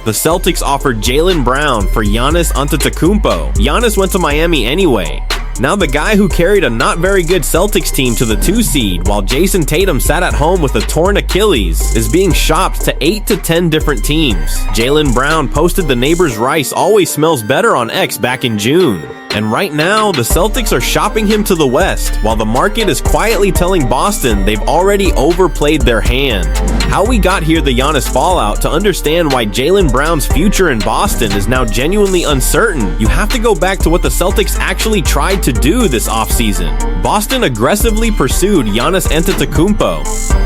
The Celtics offered Jaylen Brown for Giannis Antetokounmpo. Giannis went to Miami anyway. Now the guy who carried a not very good Celtics team to the 2 seed while Jason Tatum sat at home with a torn Achilles is being shopped to 8 to 10 different teams. Jaylen Brown posted the neighbor's rice always smells better on X back in June. And right now, the Celtics are shopping him to the West, while the market is quietly telling Boston they've already overplayed their hand. How we got here the Giannis fallout to understand why Jaylen Brown's future in Boston is now genuinely uncertain, you have to go back to what the Celtics actually tried to do this offseason. Boston aggressively pursued Giannis Antetokounmpo.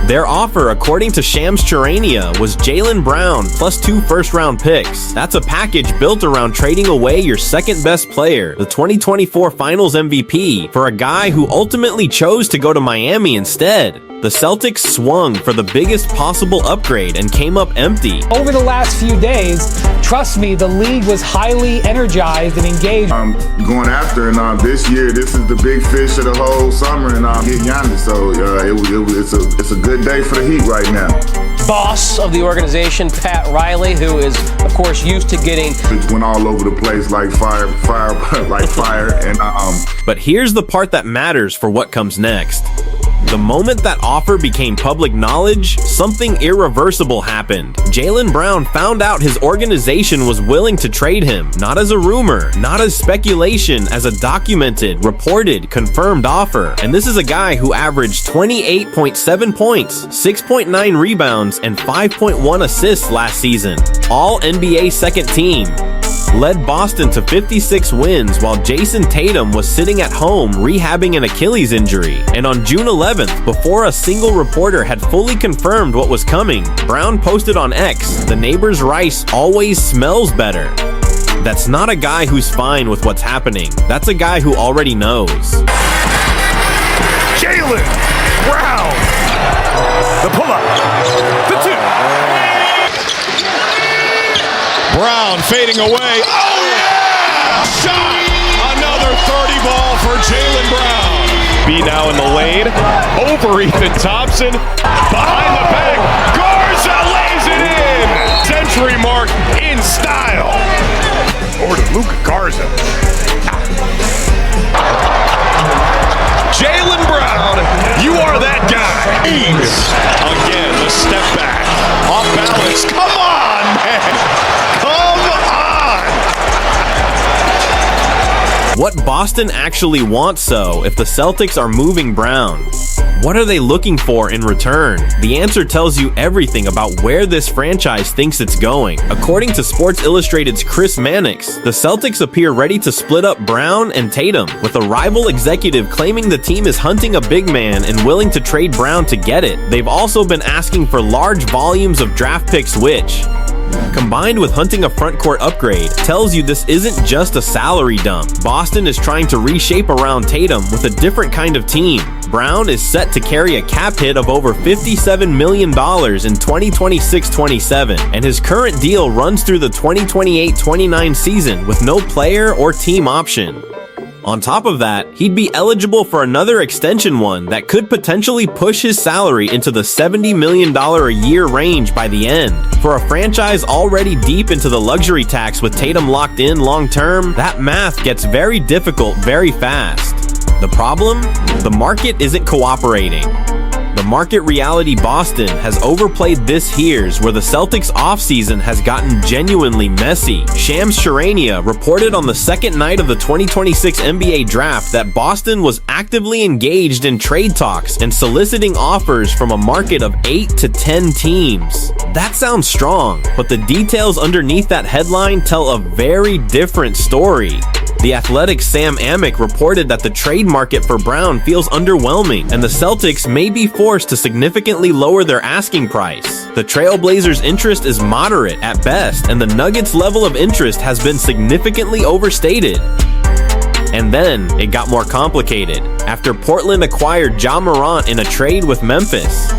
Their offer, according to Shams Charania, was Jaylen Brown plus 2 first-round picks. That's a package built around trading away your second-best player, the 2024 Finals MVP, for a guy who ultimately chose to go to Miami instead. The Celtics swung for the biggest possible upgrade and came up empty. Over the last few days, trust me, the league was highly energized and engaged. I'm going after, and this year, this is the big fish of the whole summer, and I'm getting Giannis, so it's a good day for the Heat right now. Boss of the organization, Pat Riley, who is, of course, used to getting... It went all over the place like fire, and But here's the part that matters for what comes next. The moment that offer became public knowledge, something irreversible happened. Jaylen Brown found out his organization was willing to trade him, not as a rumor, not as speculation, as a documented, reported, confirmed offer. And this is a guy who averaged 28.7 points, 6.9 rebounds, and 5.1 assists last season. All NBA second team. Led Boston to 56 wins while Jason Tatum was sitting at home rehabbing an Achilles injury. And on June 11th, before a single reporter had fully confirmed what was coming, Brown posted on X, "The neighbor's rice always smells better." That's not a guy who's fine with what's happening. That's a guy who already knows. Jaylen Brown, the pull-up, the 2. Brown fading away. Oh, yeah! Shot! Another 30 ball for Jaylen Brown. B now in the lane. Over Ethan Thompson. Behind the back. Garza lays it in. Century mark in style. Over to Luka Garza. Jaylen Brown, you are that guy. Again, the step back. Off balance. Come on, man. What Boston actually wants, though, if the Celtics are moving Brown? What are they looking for in return? The answer tells you everything about where this franchise thinks it's going. According to Sports Illustrated's Chris Mannix, the Celtics appear ready to split up Brown and Tatum, with a rival executive claiming the team is hunting a big man and willing to trade Brown to get it. They've also been asking for large volumes of draft picks, which, combined with hunting a frontcourt upgrade, tells you this isn't just a salary dump. Boston is trying to reshape around Tatum with a different kind of team. Brown is set to carry a cap hit of over $57 million in 2026-27, and his current deal runs through the 2028-29 season with no player or team option. On top of that, he'd be eligible for another extension one that could potentially push his salary into the $70 million a year range by the end. For a franchise already deep into the luxury tax with Tatum locked in long term, that math gets very difficult very fast. The problem? The market isn't cooperating. The market reality Boston has overplayed this here's where the Celtics offseason has gotten genuinely messy. Shams Charania reported on the second night of the 2026 NBA draft that Boston was actively engaged in trade talks and soliciting offers from a market of 8 to 10 teams. That sounds strong, but the details underneath that headline tell a very different story. The Athletic's Sam Amick reported that the trade market for Brown feels underwhelming, and the Celtics may be forced to significantly lower their asking price. The Trailblazers' interest is moderate at best, and the Nuggets' level of interest has been significantly overstated. And then, it got more complicated, after Portland acquired Ja Morant in a trade with Memphis.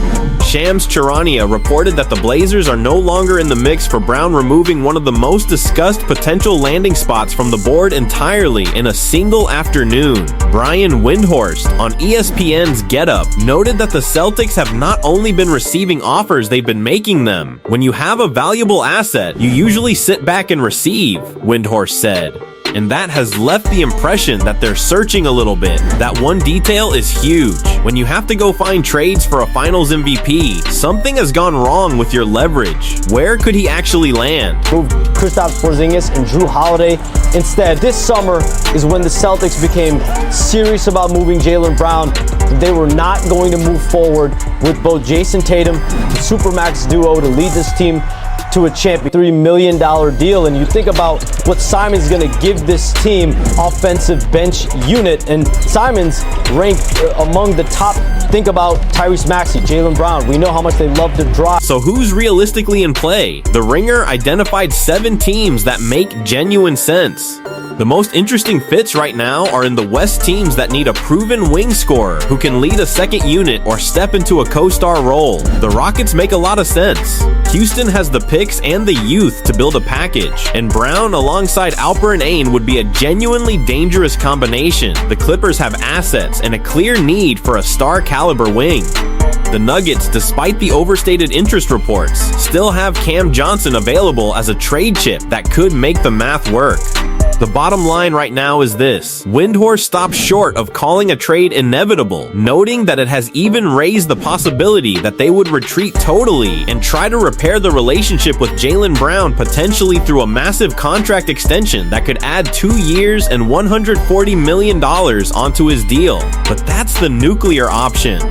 Shams Charania reported that the Blazers are no longer in the mix for Brown, removing one of the most discussed potential landing spots from the board entirely in a single afternoon. Brian Windhorst on ESPN's Get Up noted that the Celtics have not only been receiving offers, they've been making them. When you have a valuable asset, you usually sit back and receive, Windhorst said. And that has left the impression that they're searching a little bit. That one detail is huge. When you have to go find trades for a finals MVP, something has gone wrong with your leverage. Where could he actually land? Moved Kristaps Porzingis and Drew Holiday. Instead, this summer is when the Celtics became serious about moving Jaylen Brown. They were not going to move forward with both Jason Tatum, the Supermax duo, to lead this team to a champion. $3 million deal, and you think about what Simon's going to give this team, offensive bench unit, and Simon's ranked among the top. Think about Tyrese Maxey, Jaylen Brown. We know how much they love to drive. So who's realistically in play? The Ringer identified 7 teams that make genuine sense. The most interesting fits right now are in the West teams that need a proven wing scorer who can lead a second unit or step into a co-star role. The Rockets make a lot of sense. Houston has the picks and the youth to build a package, and Brown alongside Alper and Ain would be a genuinely dangerous combination. The Clippers have assets and a clear need for a star caliber wing. The Nuggets, despite the overstated interest reports, still have Cam Johnson available as a trade chip that could make the math work. The bottom line right now is this: Windhorst stopped short of calling a trade inevitable, noting that it has even raised the possibility that they would retreat totally and try to repair the relationship with Jaylen Brown, potentially through a massive contract extension that could add 2 years and $140 million onto his deal. But that's the nuclear option.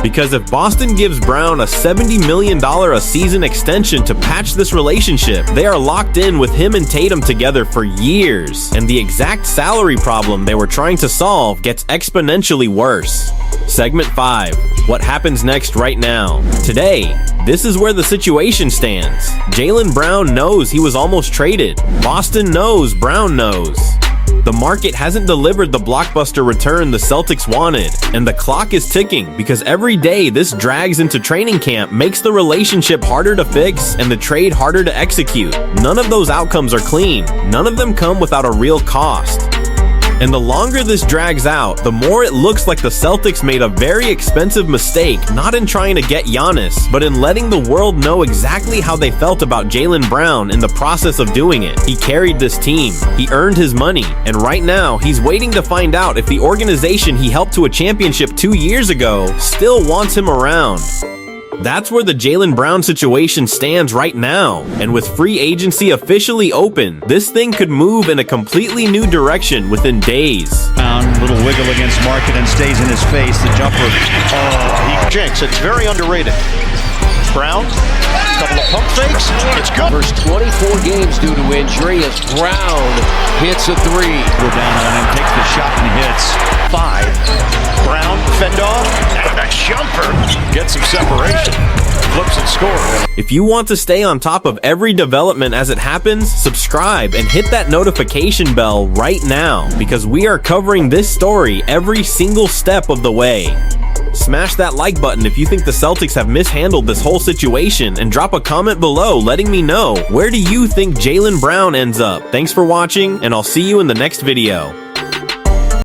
Because if Boston gives Brown a $70 million a season extension to patch this relationship, they are locked in with him and Tatum together for years, and the exact salary problem they were trying to solve gets exponentially worse. Segment 5. What happens next right now? Today, this is where the situation stands. Jaylen Brown knows he was almost traded. Boston knows Brown knows. The market hasn't delivered the blockbuster return the Celtics wanted, and the clock is ticking because every day this drags into training camp makes the relationship harder to fix and the trade harder to execute. None of those outcomes are clean. None of them come without a real cost. And the longer this drags out, the more it looks like the Celtics made a very expensive mistake, not in trying to get Giannis, but in letting the world know exactly how they felt about Jaylen Brown in the process of doing it. He carried this team, he earned his money, and right now he's waiting to find out if the organization he helped to a championship 2 years ago still wants him around. That's where the Jaylen Brown situation stands right now, and with free agency officially open, this thing could move in a completely new direction within days. Little wiggle against Market and stays in his face. The jumper. Oh, he jinks. It's very underrated. Brown, a couple of pump fakes. It's good. First 24 games due to injury as Brown hits a 3. Go down on him, takes the shot and hits. 5. Brown, fend off, and a jumper. Gets some separation. Flips and scores. If you want to stay on top of every development as it happens, subscribe and hit that notification bell right now, because we are covering this story every single step of the way. Smash that like button if you think the Celtics have mishandled this whole situation, and drop a comment below letting me know, where do you think Jaylen Brown ends up? Thanks for watching, and I'll see you in the next video.